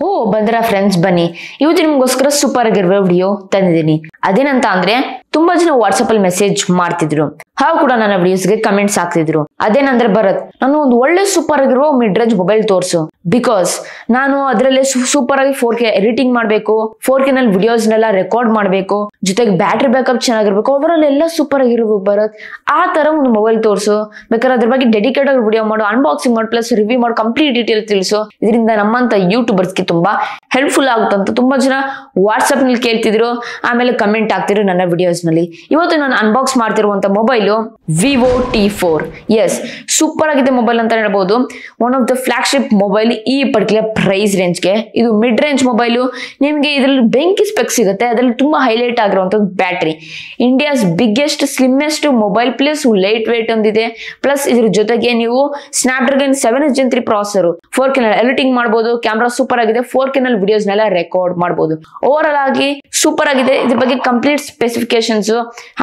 ಓ ಬಂದ್ರ ಫ್ರೆಂಡ್ಸ್ ಬನ್ನಿ, ಇವತ್ತು ನಿಮ್ಗೋಸ್ಕರ ಸೂಪರ್ ಆಗಿರುವ ವಿಡಿಯೋ ತಂದಿದ್ದೀನಿ. ಅದೇನಂತ ಅಂದ್ರೆ ತುಂಬಾ ಜನ ವಾಟ್ಸ್ಆಪ್ ಅಲ್ಲಿ ಮೆಸೇಜ್ ಮಾಡ್ತಿದ್ರು, ಹಾಗೂ ಕೂಡ ನನ್ನ ವಿಡಿಯೋಸ್ಗೆ ಕಮೆಂಟ್ಸ್ ಹಾಕ್ತಿದ್ರು. ಅದೇನಂದ್ರೆ ಭರತ್, ನಾನು ಒಂದು ಒಳ್ಳೆ ಸೂಪರ್ ಆಗಿರುವ ಮಿಡ್ ರೇಂಜ್ ಮೊಬೈಲ್ ತೋರಿಸು, ಬಿಕಾಸ್ ನಾನು ಅದರಲ್ಲಿ ಸೂಪರ್ ಆಗಿ 4K ಎಡಿಟಿಂಗ್ ಮಾಡ್ಬೇಕು, 4K ನಲ್ಲಿ ವಿಡಿಯೋಸ್ನೆಲ್ಲ ರೆಕಾರ್ಡ್ ಮಾಡ್ಬೇಕು, ಜೊತೆಗೆ ಬ್ಯಾಟ್ರಿ ಬ್ಯಾಕಪ್ ಚೆನ್ನಾಗಿರ್ಬೇಕು, ಅವರಲ್ಲಿ ಎಲ್ಲ ಸೂಪರ್ ಆಗಿರ್ಬೇಕು ಭರತ್. ಆ ತರ ಒಂದು ಮೊಬೈಲ್ ತೋರಿಸು, ಬೇಕಾದ್ರೆ ಅದ್ರ ಬಗ್ಗೆ ಡೆಡಿಕೇಟ್ ಆಗಿ ವಿಡಿಯೋ ಮಾಡು, ಅನ್ಬಾಕ್ಸಿಂಗ್ ಮಾಡು, ಪ್ಲಸ್ ರಿವ್ಯೂ ಮಾಡಿ ಕಂಪ್ಲೀಟ್ ಡೀಟೇಲ್ ತಿಳಿಸು. ಇದರಿಂದ ನಮ್ಮಂತ ಯೂಟ್ಯೂಬರ್ಸ್ಗೆ ತುಂಬಾ ಹೆಲ್ಪ್ಫುಲ್ ಆಗುತ್ತಂತ ತುಂಬಾ ಜನ ವಾಟ್ಸ್ಆಪ್ ನಲ್ಲಿ ಕೇಳ್ತಿದ್ರು, ಆಮೇಲೆ ಕಮೆಂಟ್ ಆಗ್ತಿದ್ರು ನನ್ನ ವಿಡಿಯೋಸ್ ನಲ್ಲಿ. ಇವತ್ತು ನಾನು ಅನ್ಬಾಕ್ಸ್ ಮಾಡ್ತಿರುವಂತ mobile Vivo T4. Yes, super ಆಗಿದೆ ಮೊಬೈಲ್ ಅಂತ ಹೇಳ್ಬಹುದು. One of the flagship mobile ಈ ಪರ್ಟಿಕ್ಯುಲರ್ ಪ್ರೈಸ್ ರೇಂಜ್ಗೆ. ಇದು ಮಿಡ್ ರೇಂಜ್ ಮೊಬೈಲು. ನಿಮಗೆ ಇದರಲ್ಲಿ ಬೆಂಕಿ ಸ್ಪೆಕ್ ಸಿಗುತ್ತೆ. ಅದರಲ್ಲಿ ತುಂಬಾ ಹೈಲೈಟ್ ಆಗಿರುವಂತದ್ದು battery. India's biggest slimmest mobile plus light weight ಒಂದಿದೆ. ಪ್ಲಸ್ ಇದ್ರ ಜೊತೆಗೆ ನೀವು ಸ್ನ್ಯಾಪ್ಡ್ರಾಗನ್ 7 Gen 3 ಪ್ರಾಸೆಸರ್, 4K ನಲ್ಲಿ ಎಡಿಟಿಂಗ್ ಮಾಡಬಹುದು, ಕ್ಯಾಮ್ರಾ ಸೂಪರ್ ಆಗಿದೆ, 4K ನಲ್ಲಿ ವಿಡಿಯೋಸ್ ನೆಲ್ಲ ರೆಕಾರ್ಡ್ ಮಾಡಬಹುದು. ಓವರ್ ಆಲ್ ಆಗಿ ಸೂಪರ್ ಆಗಿದೆ. ಇದ್ರ ಬಗ್ಗೆ ಕಂಪ್ಲೀಟ್ ಸ್ಪೆಸಿಫಿಕೇಶನ್ಸ್,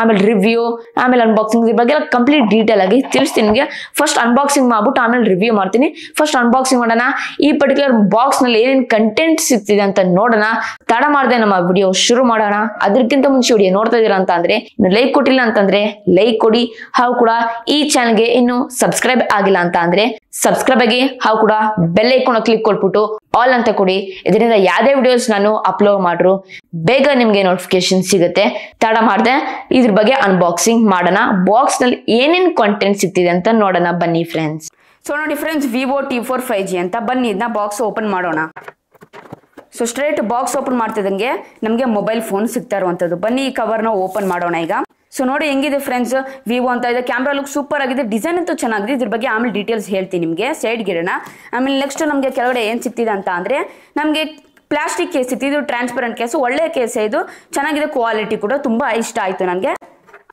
ಆಮೇಲೆ ರಿವ್ಯೂ, ಆಮೇಲೆ ಅನ್ಬಾಕ್ಸಿಂಗ್, ಇದ್ರ ಬಗ್ಗೆ ಕಂಪ್ಲೀಟ್ ಡೀಟೇಲ್ ಆಗಿ ತಿಳಿಸ್ತೀನಿ ನಿಮಗೆ. ಫಸ್ಟ್ ಅನ್ಬಾಕ್ಸಿಂಗ್ ಮಾಡ್ಬಿಟ್ಟು ಆಮೇಲೆ ರಿವ್ಯೂ ಮಾಡ್ತೀನಿ. ಫಸ್ಟ್ ಅನ್ಬಾಕ್ಸಿಂಗ್ ಮಾಡೋಣ. ಈ ಪರ್ಟಿಕ್ಯುಲರ್ ಬಾಕ್ಸ್ ನಲ್ಲಿ ಏನೇನು ಕಂಟೆಂಟ್ ಸಿಗ್ತಿದೆ ಅಂತ ನೋಡೋಣ. ತಡ ಮಾಡದೆ ನಮ್ಮ ವಿಡಿಯೋ ಶುರು ಮಾಡೋಣ. ಅದಕ್ಕಿಂತ ಮುಂಚೆ ವಿಡಿಯೋ ನೋಡ್ತಾ ಇದೀರಾ ಅಂತ ಅಂದ್ರೆ, ಇನ್ನು ಲೈಕ್ ಕೊಟ್ಟಿಲ್ಲ ಅಂತಂದ್ರೆ ಲೈಕ್ ಕೊಡಿ, ಹಾಗೂ ಕೂಡ ಈ ಚಾನಲ್ಗೆ ಇನ್ನು ಸಬ್ಸ್ಕ್ರೈಬ್ ಆಗಿಲ್ಲ ಅಂತ ಅಂದ್ರೆ ಸಬ್ಸ್ಕ್ರೈಬ್ ಆಗಿ, ಹಾಗೂ ಕೂಡ ಬೆಲ್ ಐಕಾನ್ ಕ್ಲಿಕ್ ಕೊಟ್ಬಿಟ್ಟು ಆಲ್ ಅಂತ ಕೊಡಿ. ಇದರಿಂದ ಯಾವ್ದೇ ವಿಡಿಯೋಸ್ ನಾನು ಅಪ್ಲೋಡ್ ಮಾಡ್ರು ಬೇಗ ನಿಮ್ಗೆ ನೋಟಿಫಿಕೇಶನ್ ಸಿಗುತ್ತೆ. ತಡ ಮಾಡದೆ ಇದ್ರ ಬಗ್ಗೆ ಅನ್ಬಾಕ್ಸಿಂಗ್ ಮಾಡೋಣ. ಬಾಕ್ಸ್ ನಲ್ಲಿ ಏನೇನ್ ಕಾಂಟೆಂಟ್ ಸಿಗ್ತಿದೆ ಅಂತ ನೋಡೋಣ ಬನ್ನಿ ಫ್ರೆಂಡ್ಸ್. ಸೊ ನೋಡಿ ಫ್ರೆಂಡ್ಸ್, ವಿವೋ T4 5G ಅಂತ. ಬನ್ನಿ ಇದನ್ನ ಬಾಕ್ಸ್ ಓಪನ್ ಮಾಡೋಣ. ಸೊ ಸ್ಟ್ರೈಟ್ ಬಾಕ್ಸ್ ಓಪನ್ ಮಾಡ್ತಿದ್ದಂಗೆ ನಮಗೆ ಮೊಬೈಲ್ ಫೋನ್ ಸಿಗ್ತಾ ಇರುವಂತದ್ದು. ಬನ್ನಿ ಈ ಕವರ್ನ ಓಪನ್ ಮಾಡೋಣ ಈಗ. ಸೊ ನೋಡಿ ಹೆಂಗಿದೆ ಫ್ರೆಂಡ್ಸ್, ವಿವೋ ಅಂತ ಇದೆ. ಕ್ಯಾಮ್ರಾ ಲುಕ್ ಸೂಪರ್ ಆಗಿದೆ, ಡಿಸೈನ್ ಅಂತೂ ಚೆನ್ನಾಗಿದೆ. ಇದ್ರ ಬಗ್ಗೆ ಆಮೇಲೆ ಡೀಟೇಲ್ಸ್ ಹೇಳ್ತೀನಿ ನಿಮಗೆ, ಸೈಡ್ ಗಿಡೋಣ. ಆಮೇಲೆ ನೆಕ್ಸ್ಟ್ ನಮಗೆ ಕೆಳಗಡೆ ಏನು ಸಿಗ್ತಿದೆ ಅಂತ ಅಂದ್ರೆ, ನಮಗೆ ಪ್ಲಾಸ್ಟಿಕ್ ಕೇಸ್ ಇತ್ತು. ಇದು ಟ್ರಾನ್ಸ್ಪರೆಂಟ್ ಕೇಸು, ಒಳ್ಳೆ ಕೇಸ್ ಇದು, ಚೆನ್ನಾಗಿದೆ. ಕ್ವಾಲಿಟಿ ಕೂಡ ತುಂಬಾ ಇಷ್ಟ ಆಯ್ತು ನನಗೆ.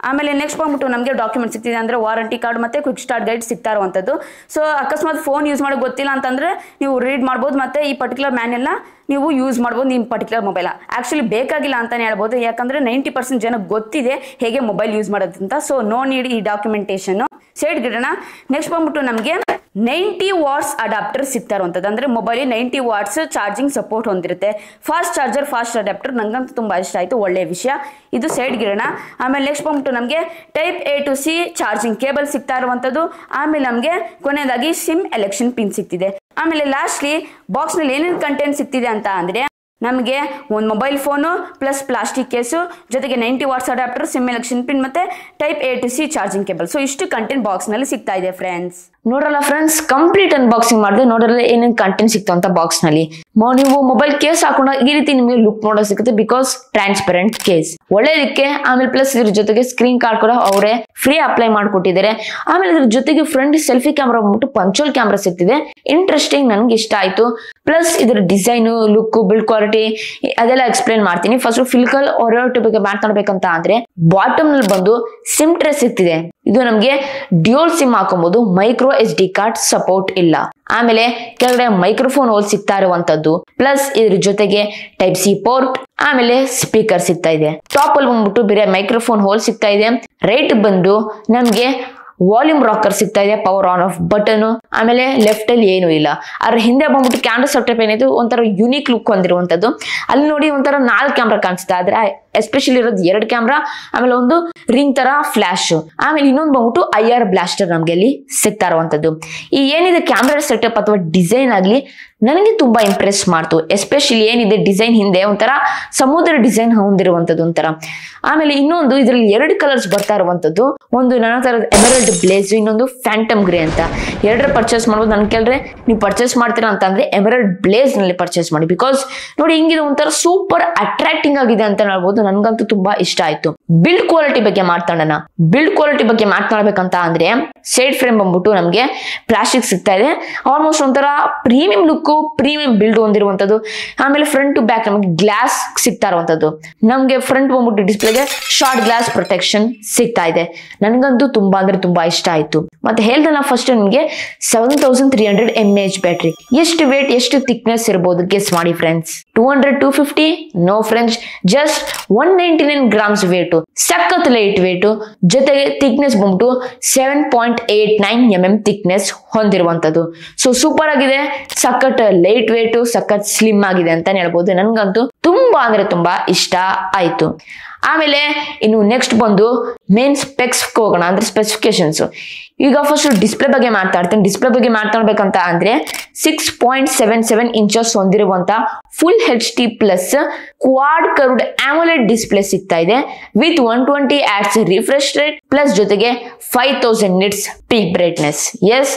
ಆಮೇಲೆ ನೆಕ್ಸ್ಟ್ ಬಂದ್ಬಿಟ್ಟು ನಮಗೆ ಡಾಕ್ಯುಮೆಂಟ್ ಸಿಗ್ತಿದೆ, ಅಂದ್ರೆ ವಾರಂಟಿ ಕಾರ್ಡ್ ಮತ್ತೆ ಕ್ವಿಕ್ ಸ್ಟಾರ್ಟ್ ಗೈಡ್ ಸಿಗ್ತಾ ಇರುವಂಥದ್ದು. ಸೊ ಅಕಸ್ಮಾತ್ ಫೋನ್ ಯೂಸ್ ಮಾಡೋಕೆ ಗೊತ್ತಿಲ್ಲ ಅಂತಂದ್ರೆ ನೀವು ರೀಡ್ ಮಾಡ್ಬೋದು, ಮತ್ತೆ ಈ ಪರ್ಟಿಕ್ಯುಲರ್ ಮ್ಯಾನ್ಯಲ್ನ ನೀವು ಯೂಸ್ ಮಾಡ್ಬೋದು ನಿಮ್ಮ ಪರ್ಟಿಕ್ಯುಲರ್ ಮೊಬೈಲ್. ಆಕ್ಚುಲಿ ಬೇಕಾಗಿಲ್ಲ ಅಂತಾನೆ ಹೇಳ್ಬೋದು, ಯಾಕಂದ್ರೆ 90% ಜನಕ್ಕೆ ಗೊತ್ತಿದೆ ಹೇಗೆ ಮೊಬೈಲ್ ಯೂಸ್ ಮಾಡೋದಂತ. ಸೊ ನೋ ನೀಡ್ ಈ ಡಾಕ್ಯುಮೆಂಟೇಶನ್, ಸೈಡ್ ಗಿಡೋಣ. ನೆಕ್ಸ್ಟ್ ಬಂದ್ಬಿಟ್ಟು ನಮಗೆ 90 ವಾಟ್ಸ್ ಅಡಾಪ್ಟರ್ ಸಿಗ್ತಾ ಇರುವಂಥದ್ದು. ಅಂದ್ರೆ ಮೊಬೈಲ್ 90 ವಾಟ್ಸ್ ಚಾರ್ಜಿಂಗ್ ಸಪೋರ್ಟ್ ಹೊಂದಿರುತ್ತೆ. ಫಾಸ್ಟ್ ಚಾರ್ಜರ್, ಫಾಸ್ಟ್ ಅಡಾಪ್ಟರ್, ನಂಗಂತೂ ತುಂಬಾ ಇಷ್ಟ ಆಯ್ತು, ಒಳ್ಳೆ ವಿಷಯ ಇದು. ಸೈಡ್ ಗಿಡೋಣ. ಆಮೇಲೆ ನೆಕ್ಸ್ಟ್ ಬಂದ್ಬಿಟ್ಟು ನಮಗೆ type A to C charging cable ಸಿಗ್ತಾ ಇರುವಂಥದ್ದು. ಆಮೇಲೆ ನಮಗೆ ಕೊನೆಯದಾಗಿ ಸಿಮ್ ಎಲೆಕ್ಷನ್ ಪಿನ್ ಸಿಗ್ತಿದೆ. ಆಮೇಲೆ ಲಾಸ್ಟ್ಲಿ ಬಾಕ್ಸ್ ನಲ್ಲಿ ಏನೇನು ಕಂಟೆಂಟ್ ಸಿಗ್ತಿದೆ ಅಂತ ಅಂದ್ರೆ, ನಮಗೆ ಒಂದು mobile phone plus plastic case, ಜೊತೆಗೆ 90 watts adapter, SIM ejection pin, ಮತ್ತೆ type A to C charging cable. So ಇಷ್ಟು ಕಂಟೆಂಟ್ ಬಾಕ್ಸ್ ನಲ್ಲಿ ಸಿಗ್ತಾ ಇದೆ ಫ್ರೆಂಡ್ಸ್. ನೋಡ್ರಲ್ಲ ಫ್ರೆಂಡ್ಸ್, ಕಂಪ್ಲೀಟ್ ಅನ್ಬಾಕ್ಸಿಂಗ್ ಮಾಡಿದೆ. ನೋಡ್ರಲ್ಲ ಏನೇನು ಕಂಟೆಂಟ್ ಸಿಕ್ತು ಅಂತ ಬಾಕ್ಸ್ ನಲ್ಲಿ. ನೀವು ಮೊಬೈಲ್ ಕೇಸ್ ಹಾಕೊಂಡಾಗ ಈ ರೀತಿ ನಿಮಗೆ ಲುಕ್ ನೋಡೋ ಸಿಗುತ್ತೆ, ಬಿಕಾಸ್ ಟ್ರಾನ್ಸ್ಪರೆಂಟ್ ಕೇಸ್ ಒಳ್ಳೇದಕ್ಕೆ. ಆಮೇಲೆ ಪ್ಲಸ್ ಇದ್ರ ಜೊತೆಗೆ ಸ್ಕ್ರೀನ್ ಕಾರ್ಡ್ ಕೂಡ ಅವರೇ ಫ್ರೀ ಅಪ್ಲೈ ಮಾಡ್ಕೊಟ್ಟಿದ್ದಾರೆ. ಆಮೇಲೆ ಇದ್ರ ಜೊತೆಗೆ ಫ್ರಂಟ್ ಸೆಲ್ಫಿ ಕ್ಯಾಮ್ರಾ ಬಂದ್ಬಿಟ್ಟು ಪಂಚೋಲ್ ಕ್ಯಾಮ್ರಾ ಸಿಗ್ತಿದೆ. ಇಂಟ್ರೆಸ್ಟಿಂಗ್, ನನ್ಗೆ ಇಷ್ಟ ಆಯ್ತು. ಪ್ಲಸ್ ಇದ್ರ ಡಿಸೈನು, ಲುಕ್, ಬಿಲ್ಡ್ ಕ್ವಾಲಿಟಿ ಅದೆಲ್ಲ ಎಕ್ಸ್ಪ್ಲೇನ್ ಮಾಡ್ತೀನಿ. ಫಸ್ಟ್ ಫಿಸಿಕಲ್ ಓರಿಯಂಟ್ ಬಗ್ಗೆ ಮಾತನಾಡ್ಬೇಕಂತ ಅಂದ್ರೆ, ಬಾಟಮ್ ನಲ್ಲಿ ಬಂದು ಸಿಮ್ ಟ್ರೇ ಸಿಗ್ತಿದೆ. ಇದು ನಮ್ಗೆ ಡ್ಯೂಯಲ್ ಸಿಮ್ ಹಾಕೊಬಹುದು, ಮೈಕ್ರೋ SD ಕಾರ್ಡ್ ಸಪೋರ್ಟ್ ಇಲ್ಲ. ಆಮೇಲೆ ಕೆಳಗಡೆ ಮೈಕ್ರೋಫೋನ್ ಹೋಲ್ ಸಿಗ್ತಾ ಇರುವಂತದ್ದು, ಪ್ಲಸ್ ಇದ್ರ ಜೊತೆಗೆ ಟೈಪ್ C ಪೋರ್ಟ್, ಆಮೇಲೆ ಸ್ಪೀಕರ್ ಸಿಗ್ತಾ ಇದೆ. ಟಾಪ್ ಅಲ್ಲಿ ಬಂದ್ಬಿಟ್ಟು ಬೇರೆ ಮೈಕ್ರೋಫೋನ್ ಹೋಲ್ ಸಿಗ್ತಾ ಇದೆ. ರೈಟ್ ಬಂದು ನಮ್ಗೆ ವಾಲ್ಯೂಮ್ ರಾಕರ್ ಸಿಗ್ತಾ ಇದೆ, ಪವರ್ ಆನ್ ಆಫ್ ಬಟನ್. ಆಮೇಲೆ ಲೆಫ್ಟ್ ಅಲ್ಲಿ ಏನು ಇಲ್ಲ. ಅದ್ರ ಹಿಂದೆ ಬಂದ್ಬಿಟ್ಟು ಕ್ಯಾಮ್ರಾ ಸೆಟಪ್ ಏನಿದೆ ಒಂಥರ ಯುನೀಕ್ ಲುಕ್ ಹೊಂದಿರುವಂತದ್ದು. ಅಲ್ಲಿ ನೋಡಿ ಒಂಥರ 4 ಕ್ಯಾಮ್ರಾ ಕಾಣಿಸ್ತಾ, ಆದ್ರೆ ಎಸ್ಪೆಷಲಿ ಇರೋದು 2 ಕ್ಯಾಮ್ರಾ, ಆಮೇಲೆ ಒಂದು ರಿಂಗ್ ತರ ಫ್ಲಾಶ್, ಆಮೇಲೆ ಇನ್ನೊಂದು ಬಂದ್ಬಿಟ್ಟು IR ಬ್ಲಾಸ್ಟರ್ ನಮ್ಗೆ ಅಲ್ಲಿ ಸಿಗ್ತಾ ಇರುವಂತದ್ದು. ಈ ಏನಿದೆ ಕ್ಯಾಮ್ರಾ ಸೆಟಪ್ ಅಥವಾ ಡಿಸೈನ್ ಆಗ್ಲಿ ನನಗೆ ತುಂಬಾ ಇಂಪ್ರೆಸ್ ಮಾಡ್ತು. ಎಸ್ಪೆಷಲಿ ಏನಿದೆ ಡಿಸೈನ್ ಹಿಂದೆ ಒಂಥರ ಸಮುದ್ರ ಡಿಸೈನ್ ಹೊಂದಿರುವಂತದ್ದು ಒಂಥರ. ಆಮೇಲೆ ಇನ್ನೊಂದು ಇದ್ರಲ್ಲಿ 2 ಕಲರ್ಸ್ ಬರ್ತಾ ಇರುವಂತದ್ದು, ಒಂದು ನನ್ನ ತರದ ಎಮರಲ್ಡ್ ಬ್ಲೇಸ್, ಇನ್ನೊಂದು ಫ್ಯಾಂಟಮ್ ಗ್ರೇ ಅಂತ. 2 ಪರ್ಚೇಸ್ ಮಾಡ್ಬೋದು. ನನ್ ಕೇಳಿದ್ರೆ ನೀವು ಪರ್ಚೇಸ್ ಮಾಡ್ತೀರಾ ಅಂತ ಅಂದ್ರೆ ಎಮರಲ್ಡ್ ಬ್ಲೇಸ್ ನಲ್ಲಿ ಪರ್ಚೇಸ್ ಮಾಡಿ, ಬಿಕಾಸ್ ನೋಡಿ ಹಿಂಗಿದೆ ಒಂಥರ ಸೂಪರ್ ಅಟ್ರಾಕ್ಟಿಂಗ್ ಆಗಿದೆ ಅಂತ ಹೇಳ್ಬೋದು. ನನ್ಗಂತೂ ತುಂಬಾ ಇಷ್ಟ ಆಯ್ತು. ಬಿಲ್ಡ್ ಕ್ವಾಲಿಟಿ ಬಗ್ಗೆ ಮಾತಾಡೋಣ. ಬಿಲ್ಡ್ ಕ್ವಾಲಿಟಿ ಬಗ್ಗೆ ಮಾತನಾಡ್ಬೇಕಂತ ಅಂದ್ರೆ, ಸೈಡ್ ಫ್ರೇಮ್ ಬಂದ್ಬಿಟ್ಟು ನಮ್ಗೆ ಪ್ಲಾಸ್ಟಿಕ್ ಸಿಗ್ತಾ ಇದೆ. ಆಲ್ಮೋಸ್ಟ್ ಒಂಥರ ಪ್ರೀಮಿಯಂ ಲುಕ್, ಪ್ರೀಮಿಯಂ ಬಿಲ್ಡ್ ಹೊಂದಿರುವಂತದ್ದು. ಆಮೇಲೆ ಫ್ರಂಟ್ ಟು ಬ್ಯಾಕ್ ನಮಗೆ ಗ್ಲಾಸ್ ಸಿಗ್ತಾ ಇರುವಂತದ್ದು. ನಮ್ಗೆ ಫ್ರಂಟ್ ಬಂದ್ಬಿಟ್ಟು ಡಿಸ್ಪ್ಲೇಗೆ ಶಾರ್ಟ್ ಗ್ಲಾಸ್ ಪ್ರೊಟೆಕ್ಷನ್ ಸಿಗ್ತಾ ಇದೆ. ನನ್ಗಂತೂ ತುಂಬಾ ಅಂದ್ರೆ ತುಂಬಾ ಇಷ್ಟ ಆಯ್ತು. ಮತ್ತೆ ಹೇಳ್ದಲ್ಲ ಫಸ್ಟ್ ನಿಮ್ಗೆ 7300 mAh ಬ್ಯಾಟ್ರಿ. ಎಷ್ಟು ವೇಟ್, ಎಷ್ಟು ಥಿಕ್ನೆಸ್ ಇರಬಹುದು ಗೆಸ್ ಮಾಡಿ friends. 200 250? No friends, just 199 grams weight. ಸಖತ್ ಲೈಟ್ ವೇಟ್, ಜೊತೆಗೆ ಥಿಕ್ನೆಸ್ ಬಂದ್ಬಿಟ್ಟು 7.89 mm ಥಿಕ್ನೆಸ್ ಹೊಂದಿರುವಂತದ್ದು. ಸೊ ಸೂಪರ್ ಆಗಿದೆ, ಸಖತ್ ಸಖತ್ ಲೈಟ್ ವೇಟ್ ಸಖತ್ ಸ್ಲಿಮ್ ಆಗಿದೆ ಅಂತಾನೆ ಹೇಳ್ಬೋದು. ನನ್ಗಂತೂ ತುಂಬಾ ಅಂದ್ರೆ ತುಂಬಾ ಇಷ್ಟ ಆಯ್ತು. ಆಮೇಲೆ ಇನ್ನು ನೆಕ್ಸ್ಟ್ ಬಂದು ಮೇನ್ ಸ್ಪೆಕ್ಸ್ ಹೋಗೋಣ, ಅಂದ್ರೆ ಸ್ಪೆಸಿಫಿಕೇಶನ್ಸ್. ಈಗ ಫಸ್ಟ್ ಡಿಸ್ಪ್ಲೇ ಬಗ್ಗೆ ಮಾತಾಡ್ತೀನಿ. ಡಿಸ್ಪ್ಲೇ ಬಗ್ಗೆ ಮಾತಾಡ್ಬೇಕಂತ ಅಂದ್ರೆ 6.77 ಇಂಚಸ್ ಹೊಂದಿರುವಂತ full HD plus quad curved AMOLED display ಸಿಗ್ತಾ ಇದೆ with 120 Hz refresh rate plus ಜೊತೆಗೆ 5000 nits peak brightness. Yes,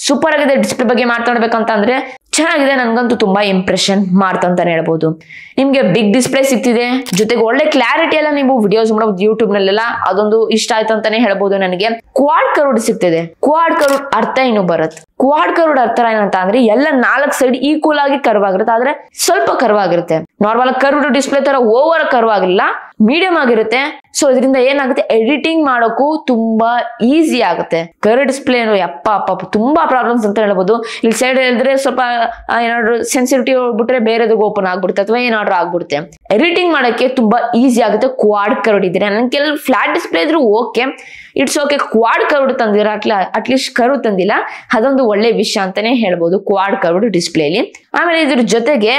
super ಆಗಿದೆ. ಡಿಸ್ಪ್ಲೇ ಬಗ್ಗೆ ಮಾತಾಡ್ಬೇಕಂತ ಅಂದ್ರೆ ಚೆನ್ನಾಗಿದೆ, ನನ್ಗಂತೂ ತುಂಬಾ ಇಂಪ್ರೆಷನ್ ಮಾಡ್ತಂತಾನೆ ಹೇಳ್ಬೋದು. ನಿಮ್ಗೆ ಬಿಗ್ ಡಿಸ್ಪ್ಲೇ ಸಿಗ್ತಿದೆ, ಜೊತೆಗೆ ಒಳ್ಳೆ ಕ್ಲಾರಿಟಿ ಎಲ್ಲ ನೀವು ವಿಡಿಯೋಸ್ ಮಾಡಬಹುದು ಯೂಟ್ಯೂಬ್ ನಲ್ಲೆಲ್ಲ, ಅದೊಂದು ಇಷ್ಟ ಆಯ್ತು ಅಂತಾನೆ ಹೇಳ್ಬೋದು ನನಗೆ. ಕ್ವಾಡ್ ಕರ್ವ್ಡ್ ಸಿಗ್ತಿದೆ. ಕ್ವಾಡ್ ಕರ್ವ್ಡ್ ಅರ್ಥ ಏನು ಬರುತ್ತೆ? ಕ್ವಾಡ್ ಕರ್ವ್ಡ್ ಅರ್ಥ ಏನಂತ ಅಂದ್ರೆ ಎಲ್ಲ 4 ಸೈಡ್ ಈಕ್ವಲ್ ಆಗಿ ಕರ್ವ್ ಆಗಿರುತ್ತೆ, ಆದ್ರೆ ಸ್ವಲ್ಪ ಕರ್ವ್ ಆಗಿರುತ್ತೆ. ನಾರ್ಮಲ್ ಕರ್ವ್ಡ್ ಡಿಸ್ಪ್ಲೇ ತರ ಓವರ್ ಕರ್ವ್ ಆಗಿಲ್ಲ, ಮೀಡಿಯಂ ಆಗಿರುತ್ತೆ. ಸೊ ಇದರಿಂದ ಏನಾಗುತ್ತೆ, ಎಡಿಟಿಂಗ್ ಮಾಡೋಕ್ಕೂ ತುಂಬಾ ಈಸಿ ಆಗುತ್ತೆ. ಕರ್ವ್ ಡಿಸ್ಪ್ಲೇ ಯಪ್ಪ ತುಂಬಾ ಪ್ರಾಬ್ಲಮ್ಸ್ ಅಂತ ಹೇಳ್ಬೋದು. ಇಲ್ಲಿ ಸೈಡ್ ಹೇಳಿದ್ರೆ ಸ್ವಲ್ಪ ಏನಾದ್ರು ಸೆನ್ಸಿಟಿವಿಟಿ ಹೋಗ್ಬಿಟ್ರೆ ಬೇರೆದಕ್ಕೆ ಓಪನ್ ಆಗ್ಬಿಡುತ್ತೆ ಅಥವಾ ಏನಾದ್ರು ಆಗ್ಬಿಡುತ್ತೆ. ಎಡಿಟಿಂಗ್ ಮಾಡಕ್ಕೆ ತುಂಬಾ ಈಸಿ ಆಗುತ್ತೆ ಕ್ವಾಡ್ ಕರ್ವ್ಡ್ ಇದ್ರೆ. ನನ್ ಕೆಲವು ಫ್ಲಾಟ್ ಡಿಸ್ಪ್ಲೇ ಇದ್ರು okay, it's okay. Quad curved ತಂದಿರ ಅಟ್ಲೀಸ್ಟ್ ಕರ್ವ್ ತಂದಿಲ್ಲ, ಅದೊಂದು ಒಳ್ಳೆ ವಿಷಯ ಅಂತಾನೆ ಹೇಳ್ಬೋದು ಕ್ವಾಡ್ ಕರ್ವ್ಡ್ ಡಿಸ್ಪ್ಲೇಲಿ. ಆಮೇಲೆ ಇದ್ರ ಜೊತೆಗೆ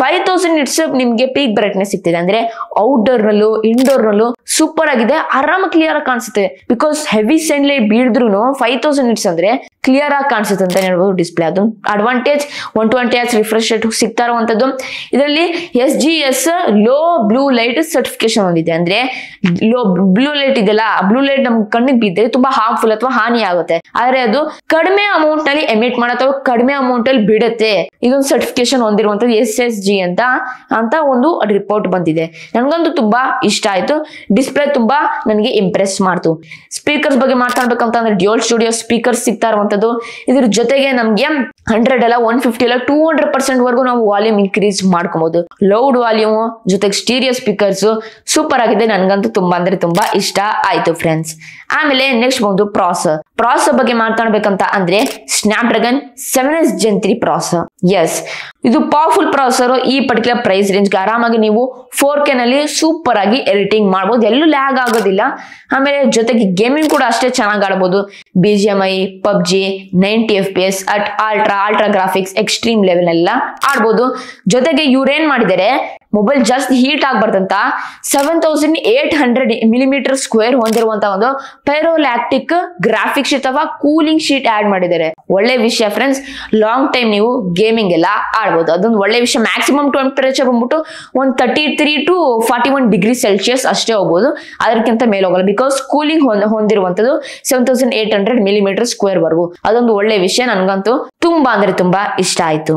5000 ನಿಟ್ಸ್ ನಿಮ್ಗೆ ಪೀಕ್ ಬ್ರೈಟ್ನೆಸ್ ಸಿಗ್ತಿದೆ. ಅಂದ್ರೆ ಔಟ್ಡೋರ್ ನಲ್ಲೂ ಇಂಡೋರ್ ನಲ್ಲೂ ಸೂಪರ್ ಆಗಿದೆ, ಆರಾಮ ಕ್ಲಿಯರ್ ಆಗಿ ಕಾಣಿಸುತ್ತೆ. ಬಿಕಾಸ್ ಹೆವಿ ಸನ್ಲೈಟ್ ಬೀಳಿದ್ರು 5000 ನಿಟ್ಸ್ ಅಂದ್ರೆ ಕ್ಲಿಯರ್ ಆಗಿ ಕಾಣಿಸುತ್ತೆ ಅಂತ ಹೇಳ್ಬೋದು ಡಿಸ್ಪ್ಲೇ. ಅದು ಅಡ್ವಾಂಟೇಜ್. 120 Hz ರಿಫ್ರೆಶ್ ರೇಟ್ ಸಿಗ್ತಾ ಇರುವಂತದ್ದು. ಇದರಲ್ಲಿ SGS low blue light certification ಹೊಂದಿದೆ. ಅಂದ್ರೆ ಲೋ ಬ್ಲೂ ಲೈಟ್ ಇದೆಲ್ಲ, ಬ್ಲೂ ಲೈಟ್ ನಮ್ ಕಣ್ಣಿಗೆ ಬಿದ್ದರೆ ತುಂಬಾ ಹಾರ್ಮ್ಫುಲ್ ಅಥವಾ ಹಾನಿ ಆಗುತ್ತೆ, ಆದ್ರೆ ಅದು ಕಡಿಮೆ ಅಮೌಂಟ್ ನಲ್ಲಿ ಎಮಿಟ್ ಮಾಡುತ್ತೆ, ಕಡಿಮೆ ಅಮೌಂಟ್ ಅಲ್ಲಿ ಬಿಡುತ್ತೆ. ಇದೊಂದು ಸರ್ಟಿಫಿಕೇಶನ್ ಹೊಂದಿರುವಂತದ್ದು SSG ಅಂತ ಒಂದು ರಿಪೋರ್ಟ್ ಬಂದಿದೆ. ನನ್ಗಂತೂ ತುಂಬಾ ಇಷ್ಟ ಆಯ್ತು. ಡಿಸ್ಪ್ಲೇ ತುಂಬಾ ನನಗೆ ಇಂಪ್ರೆಸ್ ಮಾಡ್ತು. ಸ್ಪೀಕರ್ಸ್ ಬಗ್ಗೆ ಮಾತಾಡ್ಬೇಕಂತ ಅಂದ್ರೆ ಡ್ಯೂಯಲ್ ಸ್ಟುಡಿಯೋ ಸ್ಪೀಕರ್ಸ್ ಸಿಗ್ತಾ ಇರುವಂತದ್ದು. ಇದ್ರ ಜೊತೆಗೆ ನಮ್ಗೆ 100 ಅಲ್ಲ 150 ಅಲ್ಲ 200% ವರೆಗೂ ನಾವು ವಾಲ್ಯೂಮ್ ಇನ್ಕ್ರೀಸ್ ಮಾಡ್ಕೊಬಹುದು. ಲೌಡ್ ವಾಲ್ಯೂಮ್ ಜೊತೆಗೆ ಸ್ಟೀರಿಯೋ ಸ್ಪೀಕರ್ಸ್ ಸೂಪರ್ ಆಗಿದೆ. ನನ್ಗಂತೂ ತುಂಬಾ ಅಂದ್ರೆ ತುಂಬಾ ಇಷ್ಟ ಆಯ್ತು ಫ್ರೆಂಡ್ಸ್. ಆಮೇಲೆ ನೆಕ್ಸ್ಟ್ ಬಂದು ಪ್ರಾಸೆಸರ್ ಬಗ್ಗೆ ಮಾತಾಡ್ಬೇಕಂತ ಅಂದ್ರೆ Snapdragon 7s Gen 3 processor. Yes, ಇದು ಪವರ್ಫುಲ್ ಪ್ರಾಸೆಸರ್. ಈ ಪರ್ಟಿಕ್ಯುಲರ್ ಪ್ರೈಸ್ ರೇಂಜ್ಗೆ ಆರಾಮಾಗಿ ನೀವು 4K ನಲ್ಲಿ ಸೂಪರ್ ಆಗಿ ಎಡಿಟಿಂಗ್ ಮಾಡಬಹುದು, ಎಲ್ಲೂ ಲ್ಯಾಗ್ ಆಗೋದಿಲ್ಲ. ಆಮೇಲೆ ಜೊತೆಗೆ ಗೇಮಿಂಗ್ ಕೂಡ ಅಷ್ಟೇ ಚೆನ್ನಾಗಿ ಆಡಬಹುದು. BGMI, PUBG 90 FPS at ultra graphics extreme level ಎಲ್ಲ ಆಡ್ಬೋದು. ಜೊತೆಗೆ ಇವ್ರೇನ್ ಮಾಡಿದ್ದಾರೆ, ಮೊಬೈಲ್ ಜಾಸ್ತಿ ಹೀಟ್ ಆಗ್ಬಾರ್ದಂತ 7800 mm ಸ್ಕ್ವೇರ್ ಹೊಂದಿರುವಂತಹ ಒಂದು ಪೈರೋಲ್ಯಾಕ್ಟಿಕ್ ಗ್ರಾಫಿಕ್ ಶೀಟ್ ಅಥವಾ ಕೂಲಿಂಗ್ ಶೀಟ್ ಆಡ್ ಮಾಡಿದ್ದಾರೆ. ಒಳ್ಳೆ ವಿಷಯ ಫ್ರೆಂಡ್ಸ್. ಲಾಂಗ್ ಟೈಮ್ ನೀವು ಗೇಮಿಂಗ್ ಎಲ್ಲ ಆಡ್ಬೋದು, ಅದೊಂದು ಒಳ್ಳೆ ವಿಷಯ. ಮ್ಯಾಕ್ಸಿಮಮ್ ಟೆಂಪರೇಚರ್ ಬಂದ್ಬಿಟ್ಟು ಒಂದು 33 to 41 ಡಿಗ್ರಿ ಸೆಲ್ಸಿಯಸ್ ಅಷ್ಟೇ ಹೋಗ್ಬೋದು, ಅದಕ್ಕಿಂತ ಮೇಲೆ ಹೋಗಲ್ಲ. ಬಿಕಾಸ್ ಕೂಲಿಂಗ್ ಹೊಂದಿರುವಂತದ್ದು 7800 mm ಸ್ಕ್ವೇರ್ ವರ್ಗು, ಅದೊಂದು ಒಳ್ಳೆ ವಿಷಯ. ನನ್ಗಂತೂ ತುಂಬಾ ಅಂದ್ರೆ ತುಂಬಾ ಇಷ್ಟ ಆಯ್ತು.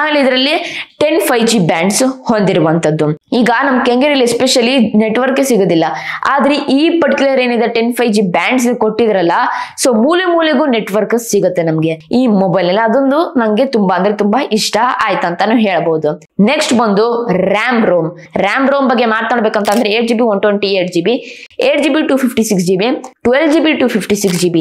ಆಮೇಲೆ ಇದರಲ್ಲಿ 10 5G ಬ್ಯಾಂಡ್ಸ್ ಹೊಂದಿರುವಂತದ್ದು. ಈಗ ನಮ್ ಕೆಂಗೇರಿಯಲ್ಲಿ ಎಸ್ಪೆಷಲಿ ನೆಟ್ವರ್ಕ್ ಸಿಗೋದಿಲ್ಲ, ಆದ್ರೆ ಈ ಪರ್ಟಿಕ್ಯುಲರ್ ಏನಿದೆ 10 5G ಬ್ಯಾಂಡ್ಸ್ ಕೊಟ್ಟಿದ್ರಲ್ಲ, ಸೊ ಮೂಲೆಗೂ ನೆಟ್ವರ್ಕ್ ಸಿಗುತ್ತೆ ನಮ್ಗೆ ಈ ಮೊಬೈಲ್ ಅಲ್ಲಿ. ಅದೊಂದು ನಂಗೆ ತುಂಬಾ ಅಂದ್ರೆ ತುಂಬಾ ಇಷ್ಟ ಆಯ್ತು ಅಂತಾನು ಹೇಳ್ಬಹುದು. ನೆಕ್ಸ್ಟ್ ಬಂದು ರ್ಯಾಮ್ ರೋಮ್ ಬಗ್ಗೆ ಮಾತಾಡ್ಬೇಕಂತ ಅಂದ್ರೆ 8GB 128GB 8GB 256GB 12GB 256GB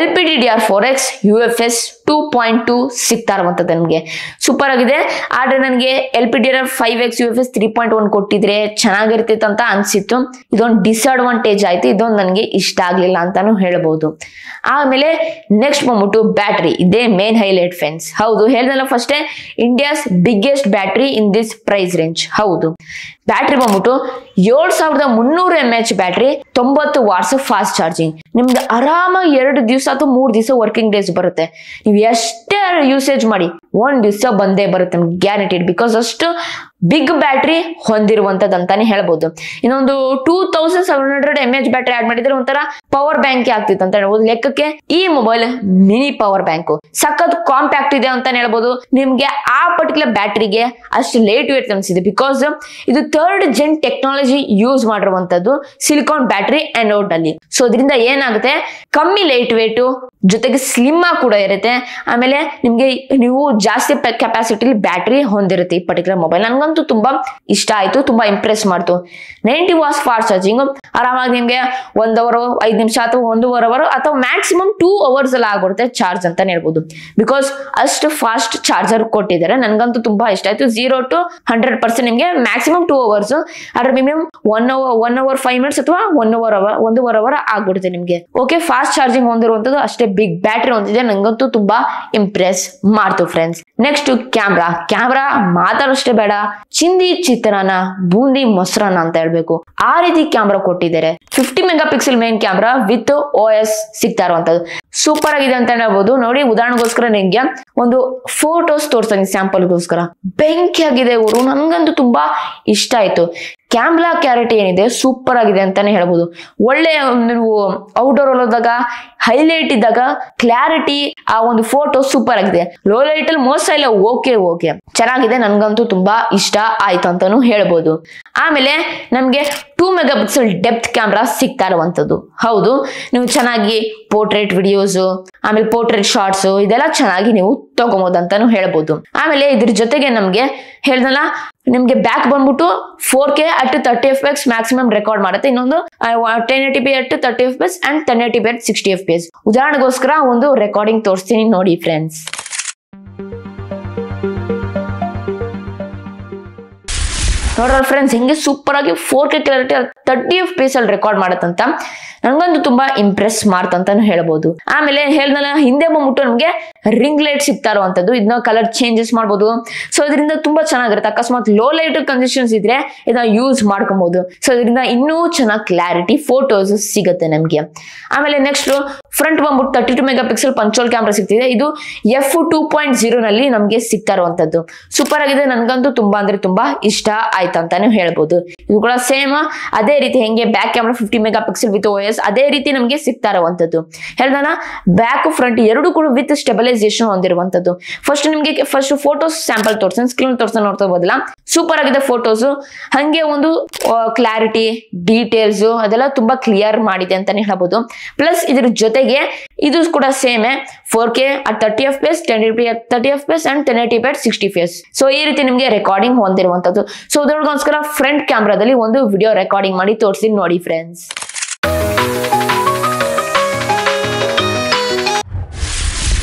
LPDDR4X UFS 2.2 ಸಿಗ್ತಾ ಇರುವಂತದ್ದು ನನಗೆ ಸೂಪರ್ ಆಗಿದೆ. ಆದ್ರೆ ನನಗೆ LPDDR5X UFS 3.1 ಕೊಟ್ಟಿದ್ರೆ ಚೆನ್ನಾಗಿರ್ತಿತ್ತು ಅಂತ ಅನ್ಸಿತ್ತು. ಇದೊಂದು ಡಿಸ್ಅಡ್ವಾಂಟೇಜ್ ಆಯ್ತು, ಇದೊಂದು ನನಗೆ ಇಷ್ಟ ಆಗ್ಲಿಲ್ಲ ಅಂತಾನು ಹೇಳ್ಬಹುದು. ಆಮೇಲೆ ನೆಕ್ಸ್ಟ್ ಬಂದ್ಬಿಟ್ಟು ಬ್ಯಾಟ್ರಿ, ಇದೇ ಮೇನ್ ಹೈಲೈಟ್ ಫ್ರೆಂಡ್ಸ್. ಹೌದು, ಹೇಳಿದ್ನಲ್ಲ ಫಸ್ಟೇ, India's biggest battery in this price range. ಹೌದು, ಬ್ಯಾಟ್ರಿ ಬಂದ್ಬಿಟ್ಟು 7300 mAh battery, 90 watts fast charging. ನಿಮ್ಗೆ ಆರಾಮಾಗಿ 2 ದಿವಸ ಅಥವಾ 3 ದಿವಸ ವರ್ಕಿಂಗ್ ಡೇಸ್ ಬರುತ್ತೆ. ನೀವು ಎಷ್ಟೇ ಯೂಸೇಜ್ ಮಾಡಿ 1 ದಿವಸ ಬಂದೇ ಬರುತ್ತೆ ನಿಮ್ಗೆ ಗ್ಯಾರಂಟಿಡ್. ಬಿಕಾಸ್ ಅಷ್ಟು ಬಿಗ್ ಬ್ಯಾಟ್ರಿ ಹೊಂದಿರುವಂತದ್ದು ಅಂತಾನೆ ಹೇಳ್ಬೋದು. ಇನ್ನೊಂದು 2700 mAh ಬ್ಯಾಟ್ರಿ ಆಡ್ ಮಾಡಿದ್ರೆ ಒಂಥರ ಪವರ್ ಬ್ಯಾಂಕ್ ಆಗ್ತಿತ್ತು ಅಂತ ಹೇಳ್ಬೋದು. ಲೆಕ್ಕಕ್ಕೆ ಈ ಮೊಬೈಲ್ ಮಿನಿ ಪವರ್ ಬ್ಯಾಂಕ್ ಸಖತ್ ಕಾಂಪ್ಯಾಕ್ಟ್ ಇದೆ ಅಂತಾನೆ ಹೇಳ್ಬೋದು. ನಿಮ್ಗೆ ಆ ಪರ್ಟಿಕ್ಯುಲರ್ ಬ್ಯಾಟ್ರಿಗೆ ಅಷ್ಟು ಲೇಟ್ ವೇಟ್ ಅನ್ಸಿದೆ. ಬಿಕಾಸ್ ಇದು 3rd Gen ಟೆಕ್ನಾಲಜಿ ಯೂಸ್ ಮಾಡಿರುವಂತದ್ದು ಸಿಲಿಕಾನ್ ಬ್ಯಾಟ್ರಿ ಆನೋಡ್ ನಲ್ಲಿ. ಸೊ ಇದರಿಂದ ಏನಾಗುತ್ತೆ, ಕಮ್ಮಿ ಲೈಟ್ ವೇಟ್ ಜೊತೆಗೆ ಸ್ಲಿಮ್ ಆಗಿ ಕೂಡ ಇರುತ್ತೆ. ಆಮೇಲೆ ನಿಮ್ಗೆ ನೀವು ಜಾಸ್ತಿ ಕೆಪಾಸಿಟಿ ಬ್ಯಾಟ್ರಿ ಹೊಂದಿರುತ್ತೆ ಈ ಪರ್ಟಿಕ್ಯುಲರ್ ಮೊಬೈಲ್. ನನ್ಗಂತೂ ತುಂಬಾ ಇಷ್ಟ ಆಯ್ತು, ತುಂಬಾ ಇಂಪ್ರೆಸ್ ಮಾಡ್ತು. 90 ವಾಟ್ಸ್ ಫಾಸ್ಟ್ ಚಾರ್ಜಿಂಗ್ ಆರಾಮಾಗಿ ನಿಮ್ಗೆ 1 ಅವರ್ 5 ನಿಮಿಷ ಅಥವಾ 1.5 ಅವರ್ ಅಥವಾ ಮ್ಯಾಕ್ಸಿಮಮ್ 2 ಅವರ್ಸ್ ಎಲ್ಲ ಆಗ್ಬಿಡುತ್ತೆ ಚಾರ್ಜ್ ಅಂತಾನೆ ಹೇಳ್ಬೋದು. ಬಿಕಾಸ್ ಅಷ್ಟು ಫಾಸ್ಟ್ ಚಾರ್ಜರ್ ಕೊಟ್ಟಿದ್ದಾರೆ. ನನ್ಗಂತೂ ತುಂಬಾ ಇಷ್ಟ ಆಯ್ತು. 0 to 100% ನಿಮ್ಗೆ ಮ್ಯಾಕ್ಸಿಮಮ್ 2 ಅವರ್ಸ್, ಆದ್ರೆ ಮಿನಿಮಮ್ 1 ಅವರ್ 5 ಮಿನಿಟ್ಸ್ ಅಥವಾ 1.5 ಅವರ್ ಆಗ್ಬಿಡುತ್ತೆ ನಿಮ್ಗೆ. ಓಕೆ, ಫಾಸ್ಟ್ ಚಾರ್ಜಿಂಗ್ ಹೊಂದಿರುವಂತದ್ದು, ಅಷ್ಟೇ ಬಿಗ್ ಬ್ಯಾಟ್ರಿ ಹೊಂದಿದೆ. ನಂಗಂತೂ ತುಂಬಾ ಇಂಪ್ರೆಸ್ ಮಾಡ್ತು ಫ್ರೆಂಡ್ಸ್. ನೆಕ್ಸ್ಟ್ ಕ್ಯಾಮ್ರಾ ಮಾತಾಡೋಷ್ಟೇ ಬೇಡ, ಚಿಂದಿ ಚಿತ್ರಾನ್ನ ಬೂಂದಿ ಮೊಸರನ್ನ ಅಂತ ಹೇಳ್ಬೇಕು, ಆ ರೀತಿ ಕ್ಯಾಮ್ರಾ ಕೊಟ್ಟಿದ್ದಾರೆ. 50 mega pixel main camera with OS ಸಿಗ್ತಾ ಇರುವಂತದ್ದು ಸೂಪರ್ ಆಗಿದೆ ಅಂತ ಹೇಳ್ಬೋದು. ನೋಡಿ ಉದಾಹರಣೆಗೋಸ್ಕರ ನಿಮ್ಗೆ ಒಂದು ಫೋಟೋಸ್ ತೋರಿಸ್ತೀನಿ ಸ್ಯಾಂಪಲ್ಗೋಸ್ಕರ. ಬೆಂಕಿ ಆಗಿದೆ ಊರು, ನನ್ಗಂತೂ ತುಂಬಾ ಇಷ್ಟ ಆಯ್ತು. ಕ್ಯಾಮ್ರಾ ಕ್ಲಾರಿಟಿ ಏನಿದೆ ಸೂಪರ್ ಆಗಿದೆ ಅಂತಾನೆ ಹೇಳ್ಬೋದು. ಒಳ್ಳೆ ನೀವು ಔಟ್ಡೋರ್ ಹೋದಾಗ ಹೈಲೈಟ್ ಇದ್ದಾಗ ಕ್ಲಾರಿಟಿ ಆ ಒಂದು ಫೋಟೋ ಸೂಪರ್ ಆಗಿದೆ. ಲೋ ಲೈಟ್ ಅಲ್ಲಿ ಮೋಸ ಇಲ್ಲ, ಓಕೆ ಚೆನ್ನಾಗಿದೆ, ನನ್ಗಂತೂ ತುಂಬಾ ಇಷ್ಟ ಆಯ್ತು ಅಂತಾನು ಹೇಳ್ಬೋದು. ಆಮೇಲೆ ನಮ್ಗೆ 2 ಮೆಗಾ ಪಿಕ್ಸೆಲ್ ಡೆಪ್ತ್ ಕ್ಯಾಮ್ರಾ ಸಿಗ್ತಾ ಇರುವಂತದ್ದು. ಹೌದು, ನೀವು ಚೆನ್ನಾಗಿ ಪೋರ್ಟ್ರೇಟ್ ವಿಡಿಯೋಸ್ ಆಮೇಲೆ ಪೋರ್ಟ್ರೇಟ್ ಶಾರ್ಟ್ಸ್ ಇದೆಲ್ಲ ಚೆನ್ನಾಗಿ ನೀವು ತಗೋಬಹುದು ಅಂತಾನು ಹೇಳ್ಬೋದು. ಆಮೇಲೆ ಇದ್ರ ಜೊತೆಗೆ ನಮ್ಗೆ ಹೇಳ್ದಲ್ಲ, ನಿಮ್ಗೆ ಬ್ಯಾಕ್ ಬಂದ್ಬಿಟ್ಟು 4K at 30 fps maximum record ಮಾಡುತ್ತೆ. ಇನ್ನೊಂದು 1080p at 30 fps and 1080p at 60 fps. ಉದಾಹರಣೆಗೋಸ್ಕರ ಒಂದು ರೆಕಾರ್ಡಿಂಗ್ ತೋರಿಸ್ತೀನಿ ನೋಡಿ ಫ್ರೆಂಡ್ಸ್. ನೋಡ್ರ ಫ್ರೆಂಡ್ಸ್, ಹಿಂಗೆ ಸೂಪರ್ ಆಗಿ 4K ಕ್ಲಾರಿಟಿ 30 fps ಅಲ್ಲಿ ರೆಕಾರ್ಡ್ ಮಾಡತ್ತಂತ. ನನ್ಗಂತೂ ತುಂಬಾ ಇಂಪ್ರೆಸ್ ಮಾಡ್ತಂತಾನು ಹೇಳ್ಬೋದು. ಆಮೇಲೆ ಹೇಳ್ದಲ್ಲ, ಹಿಂದೆ ಬಂದ್ಬಿಟ್ಟು ನಮ್ಗೆ ರಿಂಗ್ ಲೈಟ್ ಸಿಗ್ತಾ ಇರುವಂತದ್ದು, ಇದನ್ನ ಕಲರ್ ಚೇಂಜಸ್ ಮಾಡ್ಬೋದು. ಸೊ ಇದರಿಂದ ತುಂಬಾ ಚೆನ್ನಾಗಿರುತ್ತೆ. ಅಕಸ್ಮಾತ್ ಲೋ ಲೈಟ್ ಕಂಡೀಷನ್ಸ್ ಇದ್ರೆ ಇದನ್ನ ಯೂಸ್ ಮಾಡ್ಕೊಬಹುದು. ಸೊ ಇದರಿಂದ ಇನ್ನೂ ಚೆನ್ನಾಗಿ ಕ್ಲಾರಿಟಿ ಫೋಟೋಸ್ ಸಿಗುತ್ತೆ ನಮ್ಗೆ. ಆಮೇಲೆ ನೆಕ್ಸ್ಟ್ ಫ್ರಂಟ್ ಬಂದ್ಬಿಟ್ಟು 32 ಮೆಗಾ ಪಿಕ್ಸೆಲ್ ಪಂಚೋಲ್ ಕ್ಯಾಮ್ರಾ ಸಿಗ್ತಿದೆ. ಇದು F2.0 ನಲ್ಲಿ ನಮ್ಗೆ ಸಿಗ್ತಾ ಇರುವಂತದ್ದು ಸೂಪರ್ ಆಗಿದೆ. ನನ್ಗಂತೂ ತುಂಬಾ ಅಂದ್ರೆ ತುಂಬಾ ಇಷ್ಟ ಆಯ್ತು ಅಂತಾನೆ ಹೇಳ್ಬೋದು. ಇದು ಕೂಡ ಸೇಮ್ ಅದೇ ರೀತಿ ಹೆಂಗೆ back camera 50 mega pixel with OS ಅದೇ ರೀತಿ ನಮ್ಗೆ ಸಿಗ್ತಾ ಇರುವಂತದ್ದು. ಹೇಳ್ದಾನ ಬ್ಯಾಕ್ ಫ್ರಂಟ್ ಎರಡು ಕೂಡ ವಿತ್ ಸ್ಟೆಬಿಲೈಸೇಷನ್ ಹೊಂದಿರುವಂತದ್ದು. ಫಸ್ಟ್ ಫೋಟೋಸ್ ಸ್ಯಾಂಪಲ್ ತೋರ್ಸನ್ ಸ್ಕ್ರೀನ್ ತೋರ್ಸನ್ ನೋಡ್ತಾ ಹೋದಲ್ಲ, ಸೂಪರ್ ಆಗಿದೆ ಫೋಟೋಸ್. ಹಂಗೆ ಒಂದು ಕ್ಲಾರಿಟಿ ಡೀಟೇಲ್ಸ್ ಅದೆಲ್ಲ ತುಂಬಾ ಕ್ಲಿಯರ್ ಮಾಡಿದೆ ಅಂತಾನೆ ಹೇಳ್ಬೋದು. ಪ್ಲಸ್ ಇದ್ರ ಜೊತೆಗೆ ಇದು ಕೂಡ same 4K at 30 fps 1080p at 30 fps and 1080p at 60 fps. So ಈ ರೀತಿ ನಿಮ್ಗೆ ರೆಕಾರ್ಡಿಂಗ್ ಹೊಂದಿರುವಂತದ್ದು. ಸೊ ಅದಕ್ಕೋಸ್ಕರ ಫ್ರಂಟ್ ಕ್ಯಾಮ್ರಾದಲ್ಲಿ ಒಂದು ವಿಡಿಯೋ ರೆಕಾರ್ಡಿಂಗ್ ಮಾಡಿ ತೋರಿಸಿ ನೋಡಿ ಫ್ರೆಂಡ್ಸ್.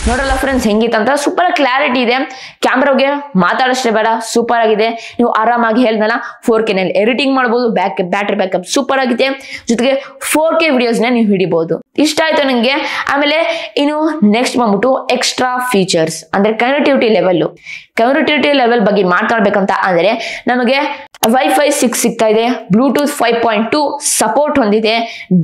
ನೋಡಲ್ಲ ಫ್ರೆಂಡ್ಸ್, ಹೆಂಗಿತ್ತಂತ ಸೂಪರ್ ಕ್ಲಾರಿಟಿ ಇದೆ. ಕ್ಯಾಮ್ರಾಗೆ ಮಾತಾಡಷ್ಟೇ ಬೇಡ, ಸೂಪರ್ ಆಗಿದೆ. ನೀವು ಆರಾಮಾಗಿ ಹೇಳ್ದಲ್ಲ 4K ನಲ್ಲಿ ಎಡಿಟಿಂಗ್ ಮಾಡಬಹುದು. ಬ್ಯಾಟ್ರಿ ಬ್ಯಾಕಪ್ ಸೂಪರ್ ಆಗಿದೆ. ಜೊತೆಗೆ 4K ವಿಡಿಯೋಸ್ ನ ನೀವು ಹಿಡಿಬಹುದು. ಇಷ್ಟ ಆಯ್ತು ನಂಗೆ. ಆಮೇಲೆ ಇನ್ನು ನೆಕ್ಸ್ಟ್ ಬಂದ್ಬಿಟ್ಟು ಎಕ್ಸ್ಟ್ರಾ ಫೀಚರ್ಸ್ ಅಂದ್ರೆ ಕನೆಕ್ಟಿವಿಟಿ ಲೆವೆಲ್ ಬಗ್ಗೆ ಮಾತಾಡ್ಬೇಕಂತ ಅಂದ್ರೆ ನಮಗೆ Wi-Fi 6 ಸಿಗ್ತಾ ಇದೆ, ಬ್ಲೂಟೂತ್ 5.2 ಸಪೋರ್ಟ್ ಹೊಂದಿದೆ,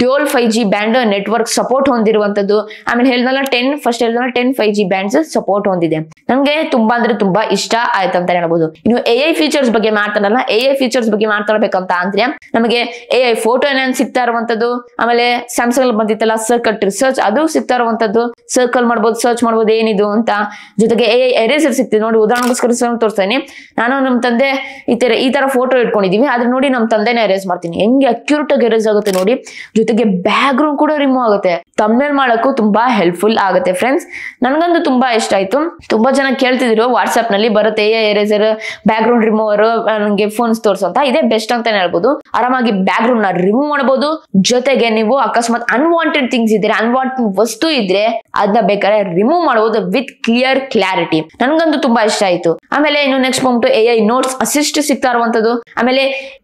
dual 5G band network support ಹೊಂದಿರುವಂತದ್ದು. ಆಮೇಲೆ ಹೇಳ್ದಲ್ಲ 10 5G ಬ್ಯಾಂಡ್ಸ್ ಸಪೋರ್ಟ್ ಹೊಂದಿದೆ. ನಮ್ಗೆ ತುಂಬಾ ಅಂದ್ರೆ ತುಂಬಾ ಇಷ್ಟ ಆಯ್ತು ಅಂತ ಹೇಳ್ಬೋದು. ಇನ್ನು AI ಫೀಚರ್ಸ್ ಬಗ್ಗೆ ಮಾತಾಡ್ಬೇಕಂತ ಅಂದ್ರೆ ನಮಗೆ AI ಫೋಟೋ ಏನೇನು ಸಿಗ್ತಾ ಇರುವಂತದ್ದು. ಆಮೇಲೆ ಸ್ಯಾಮ್ಸಂಗ್ ಅಲ್ಲಿ ಬಂದಿತ್ತಲ್ಲ ಸರ್ಕಲ್ ರಿಸರ್ಚ್, ಅದು ಸಿಗ್ತಾ ಇರುವಂತದ್ದು. ಸರ್ಕಲ್ ಮಾಡ್ಬೋದು, ಸರ್ಚ್ ಮಾಡ್ಬೋದು ಏನಿದು ಅಂತ. ಜೊತೆಗೆ AI ಎರೇಸರ್ ಸಿಗ್ತಿದೆ ನೋಡಿ. ಉದಾಹರಣೆಗೋಸ್ಕರ ತೋರಿಸ್ತೀನಿ. ನಾನು ನಮ್ಮ ತಂದೆ ಈ ತರ ಫೋಟೋ ಇಟ್ಕೊಂಡಿದೀವಿ, ಆದ್ರೆ ನೋಡಿ ನಮ್ಮ ತಂದೆನೇ ಎರೇಸ್ ಮಾಡ್ತೀನಿ. ಹೆಂಗೆ ಅಕ್ಯುರೇಟ್ ಆಗಿ ಎರೇಸ್ ಆಗುತ್ತೆ ನೋಡಿ. ಜೊತೆಗೆ ಬ್ಯಾಕ್ ಗ್ರೌಂಡ್ ಕೂಡ ರಿಮೂವ್ ಆಗುತ್ತೆ. ಥಂಬ್ನೇಲ್ ಮಾಡಕ್ಕೂ ತುಂಬಾ ಹೆಲ್ಪ್ಫುಲ್ ಆಗುತ್ತೆ ಫ್ರೆಂಡ್ಸ್. ನನ್ಗಂತೂ ತುಂಬಾ ಇಷ್ಟ ಆಯ್ತು. ತುಂಬಾ ಜನ ಕೇಳ್ತಿದ್ರು ವಾಟ್ಸ್ಆಪ್ ನಲ್ಲಿ ಬರುತ್ತೆ AI eraser, back ground remover, ನನಗೆ ಫೋನ್ಸ್ ತೋರ್ಸು ಅಂತ. ಇದೇ ಬೆಸ್ಟ್ ಅಂತಾನೆ ಹೇಳ್ಬೋದು. ಆರಾಮಾಗಿ ಬ್ಯಾಕ್ ಗ್ರೌಂಡ್ ನ ರಿಮೂವ್ ಮಾಡಬಹುದು. ಜೊತೆಗೆ ನೀವು ಅಕಸ್ಮಾತ್ ಅನ್ವಾಂಟೆಡ್ ಥಿಂಗ್ಸ್ ಇದ್ರೆ, ಅನ್ವಾಂಟೆಡ್ ವಸ್ತು ಇದ್ರೆ ಅದನ್ನ ಬೇಕಾದ್ರೆ ರಿಮೂವ್ ಮಾಡಬಹುದು ವಿತ್ ಕ್ಲಿಯರ್ ಕ್ಲಾರಿಟಿ. ನನ್ಗಂತೂ ತುಂಬಾ ಇಷ್ಟ ಆಯ್ತು. ಆಮೇಲೆ ಇನ್ನು ನೆಕ್ಸ್ಟ್ ಬಂದ್ಬಿಟ್ಟು AI ನೋಟ್ಸ್ ಅಸಿಸ್ಟ್ ಸಿಗ್ತಾ ಇರುವಂತದ್ದು. ಆಮೇಲೆ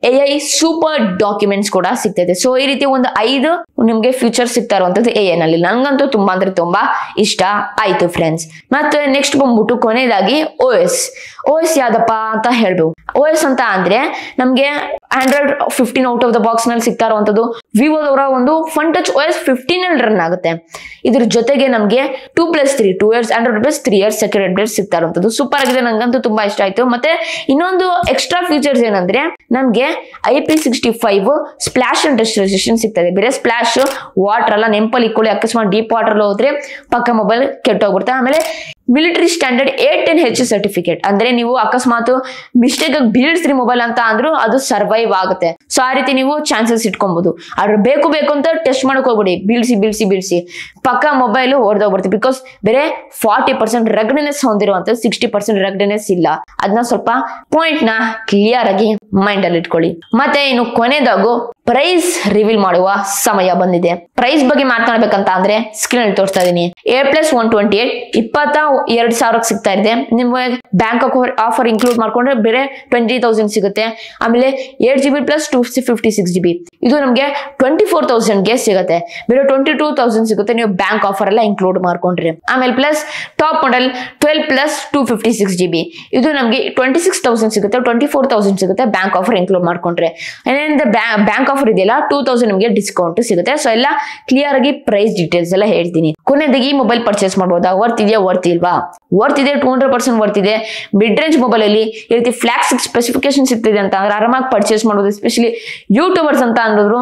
AI ಸೂಪರ್ ಡಾಕ್ಯುಮೆಂಟ್ಸ್ ಕೂಡ ಸಿಗ್ತದೆ. ಸೊ ಈ ರೀತಿ ಒಂದು 5 ನಿಮ್ಗೆ ಫ್ಯೂಚರ್ ಸಿಗ್ತಾ ಇರುವಂತದ್ದು AI ನಲ್ಲಿ. ನನ್ಗಂತೂ ತುಂಬಾ ಅಂದ್ರೆ ತುಂಬಾ ಇಷ್ಟ ಆಯ್ತು ಫ್ರೆಂಡ್ಸ್. ಮತ್ತೆ ನೆಕ್ಸ್ಟ್ ಬಂದ್ಬಿಟ್ಟು ಕೊನೆಯದಾಗಿ OS ಯಾವ್ದಪ್ಪ ಅಂತ ಹೇಳ್ಬೇಕು. OS ಅಂತ ಅಂದ್ರೆ ನಮ್ಗೆ Android 15 out of the box ನಲ್ಲಿ ಸಿಗ್ತಾ ಇರುವಂತದ್ದು. ವಿವೋದವರ ಒಂದು ಫನ್ ಟಚ್ OS 15 ನಲ್ಲಿ ರನ್ ಆಗುತ್ತೆ. ಇದ್ರ ಜೊತೆಗೆ ನಮ್ಗೆ 2+3 2 years Android plus 3 years security update ಸಿಗ್ತಾ ಇರುವಂತದ್ದು. ಸೂಪರ್ ಆಗಿದೆ, ನಂಗಂತೂ ತುಂಬಾ ಇಷ್ಟ ಆಯ್ತು. ಮತ್ತೆ ಇನ್ನೊಂದು ಎಕ್ಸ್ಟ್ರಾ ಫೀಚರ್ಸ್ ಏನಂದ್ರೆ ನಮ್ಗೆ IP65 ಸ್ಪ್ಲಾಶ್ ಅಂಡ್ ರೆಸ್ಟೋರೇಷನ್ ಸಿಗ್ತದೆ. ಬೇರೆ ಸ್ಪ್ಲಾಶ್ ವಾಟರ್ ಅಲ್ಲ, ನೆಂಪಲ್ಲಿ ಇಟ್ಕೊಳ್ಳಿ. ಅಕಸ್ಮಾತ್ ಡೀಪ್ ವಾಟರ್ ಹೋದ್ರೆ ಪಕ್ಕ ಮೊಬೈಲ್ ಕೆಟ್ಟೋಗ್ಬಿಡುತ್ತೆ. ಆಮೇಲೆ ಮಿಲಿಟರಿ ಸ್ಟ್ಯಾಂಡರ್ಡ್ A10H ಸರ್ಟಿಫಿಕೇಟ್ ಅಂದ್ರೆ ನೀವು ಅಕಸ್ಮಾತ್ ಮಿಸ್ಟೇಕ್ ಆಗಿ ಬೀಳ್ಸ್ರಿ ಮೊಬೈಲ್ ಅಂತ ಅಂದ್ರೂ ಅದು ಸರ್ವೈವ್ ಆಗುತ್ತೆ. ಸೊ ಆ ರೀತಿ ನೀವು ಚಾನ್ಸಸ್ ಇಟ್ಕೊಬಹುದು. ಆದ್ರೆ ಬೇಕು ಅಂತ ಟೆಸ್ಟ್ ಮಾಡಕ್ ಹೋಗ್ಬಿಡಿ. ಬೀಳ್ಸಿ ಪಕ್ಕ ಮೊಬೈಲ್ ಹೊಡೆದೋಗ್ಬಿಡ್ತೀವಿ. ಬಿಕಾಸ್ ಬೇರೆ 40% ರಗ್ಡೆನೆಸ್ ಹೊಂದಿರುವಂತ 60% ರಗ್ಡೆನೆಸ್ ಇಲ್ಲ. ಅದನ್ನ ಸ್ವಲ್ಪ ಪಾಯಿಂಟ್ ನ ಕ್ಲಿಯರ್ ಆಗಿ ಮೈಂಡ್ ಅಲ್ಲಿ ಇಟ್ಕೊಳ್ಳಿ. ಮತ್ತೆ ಇನ್ನು ಕೊನೆಯದಾಗು ಪ್ರೈಸ್ ರಿವೀಲ್ ಮಾಡುವ ಸಮಯ ಬಂದಿದೆ. ಪ್ರೈಸ್ ಬಗ್ಗೆ ಮಾತನಾಡ್ಬೇಕಂತ ಅಂದ್ರೆ ಸ್ಕ್ರೀನ್ ಅಲ್ಲಿ ತೋರಿಸ್ತಾ ಇದೀನಿ. A+128 22,000 ಸಿಗ್ತಾ ಇದೆ. ನಿಮ್ಗೆ ಬ್ಯಾಂಕ್ ಆಫರ್ ಇನ್ಕ್ಲೂಡ್ ಮಾಡ್ಕೊಂಡ್ರೆ ಬೇರೆ 20,000 ಸಿಗುತ್ತೆ. ಆಮೇಲೆ 8GB ಪ್ಲಸ್ 256GB ಇದು ನಮಗೆ 24,000ಗೆ ಸಿಗುತ್ತೆ. ಬೇರೆ 22,000 ಸಿಗುತ್ತೆ ನೀವು ಬ್ಯಾಂಕ್ ಆಫರ್ ಎಲ್ಲ ಇನ್ಕ್ಲೂಡ್ ಮಾಡ್ಕೊಂಡ್ರಿ. ಆಮೇಲೆ plus top model 12 plus 256 GB ಇದು ನಮಗೆ 26,000 ಸಿಗುತ್ತೆ, 24,000 ಸಿಗುತ್ತೆ ಬ್ಯಾಂಕ್ ಆಫರ್ ಇನ್ಕ್ಲೂಡ್ ಮಾಡ್ಕೊಂಡ್ರೆ. ಬ್ಯಾಂಕ್ ಆಫರ್ ಇದೆಯಲ್ಲ 2,000 ನಿಮಗೆ ಡಿಸ್ಕೌಂಟ್ ಸಿಗುತ್ತೆ. ಸೊ ಎಲ್ಲ ಕ್ಲಿಯರ್ ಆಗಿ ಪ್ರೈಸ್ ಡೀಟೇಲ್ಸ್ ಎಲ್ಲ ಹೇಳ್ತೀನಿ. ಕೊನೆಯದಾಗಿ ಈ ಮೊಬೈಲ್ ಪರ್ಚೇಸ್ ಮಾಡಬಹುದಾ, ವರ್ತ್ ಇದೆಯಾ, ವರ್ತ್ ಇಲ್ವಾ? ವರ್ತ್ ಇದೆ, 200% ವರ್ತ್ ಇದೆ. ಮಿಡ್ ರೇಂಜ್ ಮೊಬೈಲ್ ಅಲ್ಲಿ ಈ ರೀತಿ ಫ್ಲಾಗ್ಶಿಪ್ ಸ್ಪೆಸಿಫಿಕೇಶನ್ ಸಿಗ್ತಿದೆ ಅಂತ ಅಂದ್ರೆ ಆರಾಮಾಗಿ ಪರ್ಚೇಸ್ ಮಾಡಬಹುದು. ಎಸ್ಪೆಷಲಿ ಯೂಟ್ಯೂಬರ್ಸ್ ಅಂತ ಅಂದ್ರು,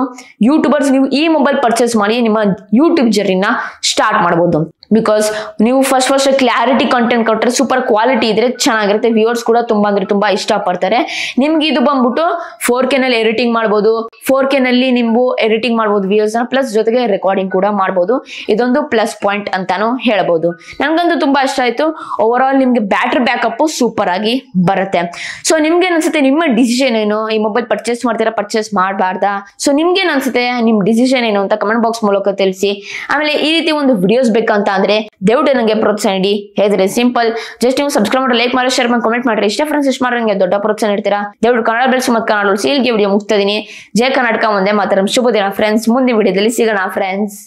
ಯೂಟ್ಯೂಬರ್ಸ್ ನೀವು ಈ ಮೊಬೈಲ್ ಪರ್ಚೇಸ್ ಮಾಡಿ ನಿಮ್ಮ ಯೂಟ್ಯೂಬ್ ಜರ್ನಿನ ಸ್ಟಾರ್ಟ್ ಮಾಡಬಹುದು. ಬಿಕಾಸ್ ನೀವು ಫಸ್ಟ್ ಕ್ಲಾರಿಟಿ ಕಂಟೆಂಟ್ ಕೊಟ್ಟರೆ ಸೂಪರ್ ಕ್ವಾಲಿಟಿ ಇದ್ರೆ ಚೆನ್ನಾಗಿರುತ್ತೆ. ವ್ಯೂವರ್ಸ್ ಕೂಡ ತುಂಬಾ ಅಂದ್ರೆ ತುಂಬಾ ಇಷ್ಟ ಪಡ್ತಾರೆ. ನಿಮ್ಗೆ ಇದು ಬಂದ್ಬಿಟ್ಟು 4K ನಲ್ಲಿ ಎಡಿಟಿಂಗ್ ಮಾಡಬಹುದು, 4K ನಲ್ಲಿ ನೀವು ಎಡಿಟಿಂಗ್ ಮಾಡಬಹುದು ವಿಡಿಯೋಸ್ ನ, ಪ್ಲಸ್ ಜೊತೆಗೆ ರೆಕಾರ್ಡಿಂಗ್ ಕೂಡ ಮಾಡಬಹುದು. ಇದೊಂದು ಪ್ಲಸ್ ಪಾಯಿಂಟ್ ಅಂತಾನು ಹೇಳ್ಬಹುದು. ನನ್ಗಂತೂ ತುಂಬಾ ಇಷ್ಟ ಆಯ್ತು. ಓವರ್ ಆಲ್ ನಿಮ್ಗೆ ಬ್ಯಾಟರಿ ಬ್ಯಾಕಪ್ ಸೂಪರ್ ಆಗಿ ಬರುತ್ತೆ. ಸೊ ನಿಮ್ಗೆ ಅನ್ಸುತ್ತೆ ನಿಮ್ಮ ಡಿಸಿಷನ್ ಏನು, ಈ ಮೊಬೈಲ್ ಪರ್ಚೇಸ್ ಮಾಡ್ತೀರಾ ಪರ್ಚೇಸ್ ಮಾಡಬಾರ್ದಾ? ಸೊ ನಿಮ್ಗೆ ಅನ್ಸುತ್ತೆ ನಿಮ್ ಡಿಸಿಷನ್ ಏನು ಅಂತ ಕಮೆಂಟ್ ಬಾಕ್ಸ್ ಮೂಲಕ ತಿಳಿಸಿ. ಆಮೇಲೆ ಈ ರೀತಿ ಒಂದು ವಿಡಿಯೋಸ್ ಬೇಕಂತ ಅಂದ್ರೆ ದಯವಿಟ್ಟು ನನಗೆ ಪ್ರೋತ್ಸಾಹ ನೀಡಿ. ಹೇಳಿದ್ರೆ ಸಿಂಪಲ್, ಜಸ್ಟ್ ನೀವು ಸಬ್ಸ್ಕ್ರೈಬ್ ಮಾಡಿ, ಲೈಕ್ ಮಾಡಿ, ಶೇರ್ ಮಾಡಿ, ಕಮೆಂಟ್ ಮಾಡ್ರಿ. ಇಷ್ಟ ಫ್ರೆಂಡ್ಸ್ ಇಷ್ಟ ಮಾಡಿ ನನಗೆ ದೊಡ್ಡ ಪ್ರೋತ್ಸಾಹ ನೀಡ್ತೀರಾ. ದಯವಿಟ್ಟು ಕನ್ನಡ ಬೆಳೆಸಿ ಮತ್ತು ಕನ್ನಡ ಉಳಿಸಿ. ಇಲ್ಲಿಗೆ ವಿಡಿಯೋ ಮುಗಿಸ್ತಾ ಇದೀನಿ. ಜಯ ಕರ್ನಾಟಕ, ಒಂದೇ ಮಾತರಂ. ಶುಭ ದಿನ ಫ್ರೆಂಡ್ಸ್. ಮುಂದಿನ ವಿಡಿಯೋದಲ್ಲಿ ಸಿಗೋಣ ಫ್ರೆಂಡ್ಸ್.